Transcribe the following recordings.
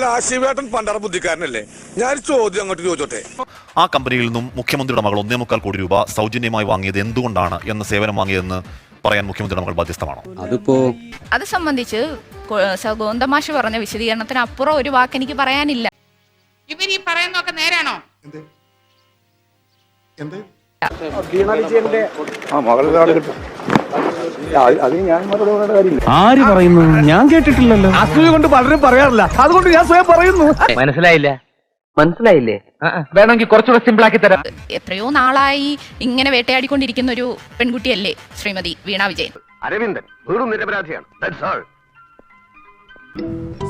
അല്ല ശിവേട്ടൻ പണ്ടറ ബുദ്ധിക്കാരനല്ലേ? ഞാൻ ചോദ്യം അങ്ങോട്ട് ചോദിച്ചോട്ടെ. ആ കമ്പനിയിൽ നിന്നും മുഖ്യമന്ത്രിയുടെ മകൾ 1.25 കോടി രൂപ സൗജന്യമായി വാങ്ങിയത് എന്തുകൊണ്ടാണ് എന്ന സേവനം വാങ്ങിയതെന്ന് പറയാൻ മുഖ്യമന്ത്രിയുടെ മകൾ ബാധ്യസ്ഥമാണോ? അത് സംബന്ധിച്ച് ഗോന്തമാഷ് പറഞ്ഞ വിശദീകരണത്തിന് അപ്പുറം ഒരു വാക്ക് എനിക്ക് പറയാനില്ല. ഇവര് ഈ പറയുന്നതൊക്കെ നേരാണോ? ആര് പറയുന്നു? ഞാൻ കേട്ടിട്ടില്ലല്ലോ. അസൂയ കൊണ്ട് പലരും പറയാറില്ല, അതുകൊണ്ട് ഞാൻ സ്വയം പറയുന്നു. മനസ്സിലായില്ലേ? വേണമെങ്കിൽ കുറച്ചുകൂടെ സിമ്പിൾ ആക്കി തരാം. എത്രയോ നാളായി ഇങ്ങനെ വേട്ടയാടിക്കൊണ്ടിരിക്കുന്ന ഒരു പെൺകുട്ടിയല്ലേ ശ്രീമതി വീണ വിജയൻ. അരവിന്ദൻ വെറും നിരപരാധിയാണ്.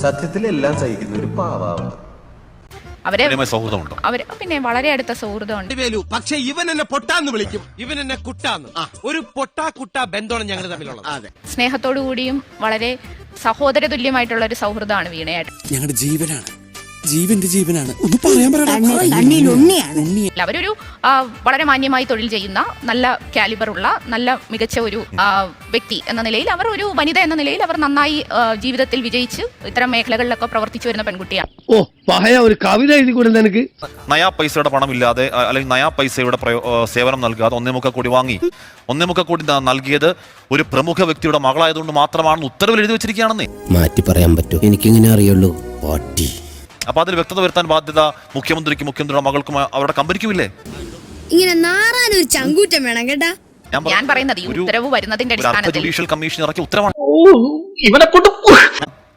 സത്യത്തിൽ എല്ലാം സഹിക്കുന്ന ഒരു പാവാണ്. അവരെ സൗഹൃദമുണ്ടോ? അവര് പിന്നെ വളരെ അടുത്ത സൗഹൃദമുണ്ട്. പക്ഷെ ഇവൻ എന്നെ പൊട്ടാന്ന് വിളിക്കും, ഇവൻ എന്നെ കുട്ടാന്ന്. ഒരു പൊട്ടാ കുട്ടാ ബന്ധമാണ് ഞങ്ങൾ തമ്മിലുള്ളത്. സ്നേഹത്തോടു കൂടിയും വളരെ സഹോദര തുല്യമായിട്ടുള്ള ഒരു സൗഹൃദമാണ് വീണയായിട്ട്. ഞങ്ങളുടെ ജീവനാണ്, ജീവന്റെ ജീവനാണ്. ഒന്ന് പറയാൻ അവരൊരു വളരെ മാന്യമായി തൊഴിൽ ചെയ്യുന്ന നല്ല കാലിബറുള്ള നല്ല മികച്ച ഒരു വ്യക്തി എന്ന നിലയിൽ, അവർ ഒരു വനിത എന്ന നിലയിൽ അവർ നന്നായി ജീവിതത്തിൽ വിജയിച്ച് ഇത്തരം മേഖലകളിലൊക്കെ പ്രവർത്തിച്ചു വരുന്ന പെൺകുട്ടിയാണ്. ഒരു കവിത എഴുതി കൊടുത്ത എനിക്ക് നയാ പൈസയുടെ പണമില്ലാതെ അല്ലെങ്കിൽ നയാ പൈസയുടെ സേവനം നൽകാതെ 1.25 കോടി വാങ്ങി. 1.25 കോടി നൽകിയത് ഒരു പ്രമുഖ വ്യക്തിയുടെ മകളായതുകൊണ്ട് മാത്രമാണെന്ന് ഉത്തരവിൽ എഴുതി വെച്ചിരിക്കുകയാണെന്നേ. മാറ്റി പറയാൻ പറ്റുമോ? എനിക്കിങ്ങനെ അറിയുള്ളൂ. അപ്പൊ അതിൽ വ്യക്തത വരുത്താൻ ബാധ്യത മുഖ്യമന്ത്രിക്കും മുഖ്യമന്ത്രിയുടെ മകൾക്കും അവരുടെ കമ്പനിക്കുമില്ലേ? ഇങ്ങനെ നാറാനൊരു ചങ്കൂറ്റം വേണം കേട്ടാ. ഞാൻ പറയുന്നത് ഈ ഉത്തരവ് വരുന്നതിന്റെ അടിസ്ഥാനത്തിൽ ജുഡീഷ്യൽ കമ്മീഷൻ ഇറക്കിയ ഉത്തരവാണ്.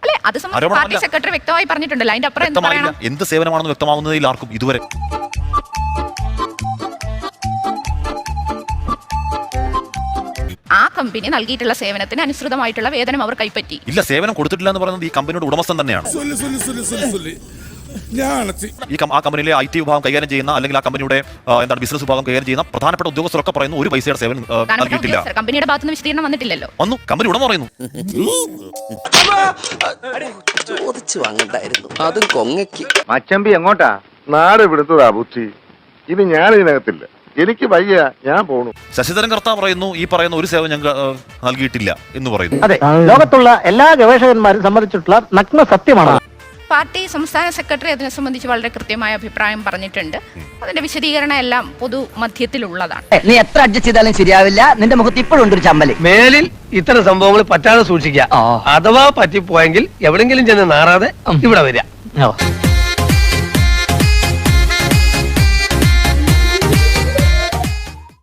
അല്ലെ, അത് സംബന്ധിച്ച് പാർട്ടി സെക്രട്ടറി വ്യക്തമായി പറഞ്ഞിട്ടുണ്ടല്ലോ. അതിന്റെ അപ്പുറം എന്ത് പറയണം? എന്ത് സേവനമാണെന്ന് വ്യക്തമാകുന്നതിൽ ആർക്കും ഇതുവരെ ആ കമ്പനി നൽകിയിട്ടുള്ള സേവനത്തിന് അനുസൃതമായിട്ടുള്ള വേതനം അവർ കൈപ്പറ്റി ഇല്ല. സേവനം കൊടുത്തിട്ടില്ല എന്ന് പറയുന്നത് ഈ കമ്പനിയുടെ ഉടമസ്ഥൻ തന്നെയാണ്. ആ കമ്പനിയിലെ IT വിഭാഗം കൈകാര്യം ചെയ്യുന്ന അല്ലെങ്കിൽ ആ കമ്പനിയുടെ ബിസിനസ് വിഭാഗം കൈകാര്യം ചെയ്യുന്ന പ്രധാനപ്പെട്ട ഉദ്യോഗസ്ഥരൊക്കെ പറയുന്നു ഒരു പൈസയുടെ സേവനം നൽകിയിട്ടില്ല. കമ്പനിയുടെ ഭാഗത്തുനിന്ന് വിശദീകരണം വന്നിട്ടില്ലല്ലോ. വന്നു, കമ്പനി ഉടമ പറയുന്നു. ചോദിച്ചു വാങ്ങണ്ടായിരുന്നു, അതും കൊങ്ങയ്ക്ക്. മച്ചമ്പി എങ്ങോട്ടാ? നാട് വിടുത്തതാ ബുദ്ധി. ഇത് ഞാൻ ഇതിനകത്തില്ല, എനിക്ക് വയ്യ, ഞാൻ പോണു. ശശിധരൻ കർത്ത പറയുന്നു ഈ പറയുന്ന ഒരു സേവനം ഞങ്ങൾ നൽകിയിട്ടില്ല എന്ന് പറയുന്നു. അതെ, ലോകത്തുള്ള എല്ലാ ഗവേഷകന്മാരും സമ്മതിച്ചിട്ടുള്ള നഗ്ന സത്യമാണ്. പാർട്ടി സംസ്ഥാന സെക്രട്ടറി അതിനെ സംബന്ധിച്ച് വളരെ കൃത്യമായ അഭിപ്രായം പറഞ്ഞിട്ടുണ്ട്. അതിന്റെ വിശദീകരണം എല്ലാം പൊതുമധ്യത്തിലുള്ളതാണ്. നീ എത്ര അഡ്ജസ്റ്റ് ചെയ്താലും ശരിയാവില്ല. നിന്റെ മുഖത്ത് ഇപ്പോഴുണ്ട് ഒരു ചമ്മല്. മേലിൽ ഇത്തരം സംഭവങ്ങൾ പറ്റാതെ സൂക്ഷിക്കുക. അഥവാ പറ്റിപ്പോയെങ്കിൽ എവിടെങ്കിലും ചെന്ന് നാറാതെ ഇവിടെ വരിക.